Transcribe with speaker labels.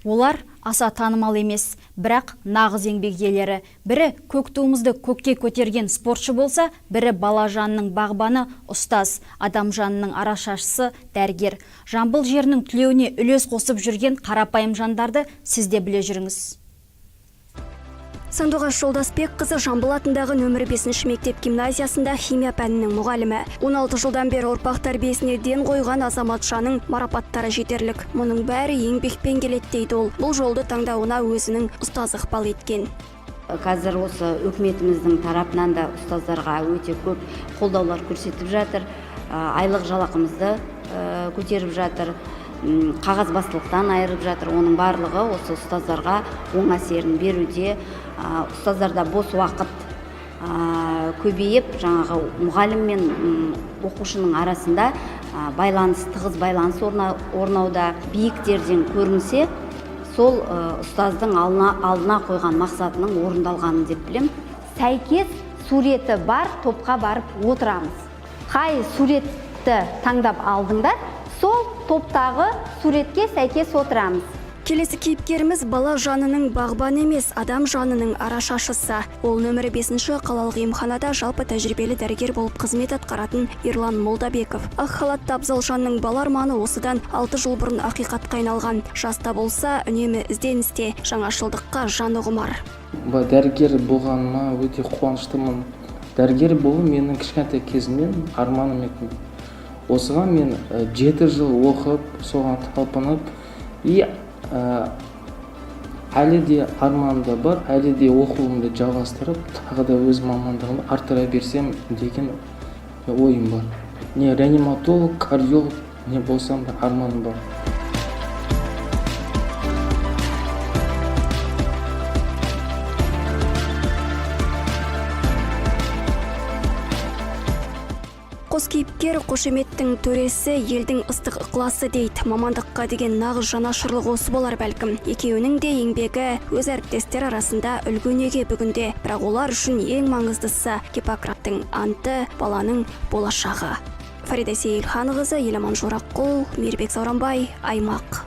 Speaker 1: Олар аса танымал емес, бірақ нағыз еңбек иелері. Бірі көк туымызды көкке көтерген спортшы болса, бірі бала жанының бағбаны, ұстаз, адам жанының арашашысы, дәрігер. Жамбыл жерінің түлеуіне үлес қосып жүрген қарапайым жандарды сіз де біле жүріңіз.
Speaker 2: Сандуғаш Жолдасбек қызы Жамбыл атындағы нөмірі 5 мектеп гимназиясында химия пәнінің мұғалімі. 16 жылдан бері ұрпақ тәрбиесіне ден қойған азаматшаның марапаттары жетерлік. Мұның бәрі еңбекпен келеді дейді ол. Бұл жолды таңдауына өзінің ұстазы ықпал еткен.
Speaker 3: Қазір осы үкіметіміздің тарапынан да ұстаздарға өте көп қолдаулар көрсетіп жатыр. Айлық жалақымызды көтеріп жатыр. Қағазбастылықтан айырып жатыр. Оның барлығы осы ұстаздарға оң әсерін беруде. Ұстаздарда бос уақыт көбейіп, жаңағы мұғалім мен оқушының арасында тығыз байланыс орнауда. Биіктерден көрінсе, сол ұстаздың алдына қойған мақсатының орындалғаны деп білем. Сәйкес суреті бар топқа барып отырамыз. Қай суретті таңдап алдыңдар, сол топтағы суретке сәйкес отырамыз.
Speaker 2: Келесі кейіпкеріміз бала жанының бағбан емес, адам жанының арашашысы. Ол нөмірі 5 қалалық емханада жалпы тәжірибелі дәрігер болып қызмет атқаратын Ерлан Молдабеков. Ақ халатты абзал жанның бала арманы осыдан 6 жыл бұрын ақиқатқа айналған. Жаста болса, үнемі ізденісте, жаңашылдыққа жаны құмар.
Speaker 4: Дәрігер болғаныма өте қуаныштымын. Дәрігер болу менің кішкентай кезімнен арманым еді. Осыған мен 7 жыл оқып, соған талпынып, әлі де арманымда бар, әлі де оқуымды жалғастырып, тағы да өз мамандығымды арттыра берсем деген ойым бар. Не реаниматолог, кардиолог, не болсам да арманым бар.
Speaker 2: Қос кейіпкер қошеметтің төресі, елдің ыстық ықыласы дейді. Мамандыққа деген нағыз жанашырлық осы болар бәлкім. Екеуінің де еңбегі өз әріптестер арасында үлгі-өнеге бүгінде. Бірақ олар үшін ең маңыздысы Гиппократтың анты, баланың болашағы. Фарида Сейілханқызы, Еламан Жораққұл, Мейірбек Сауранбай, Аймақ.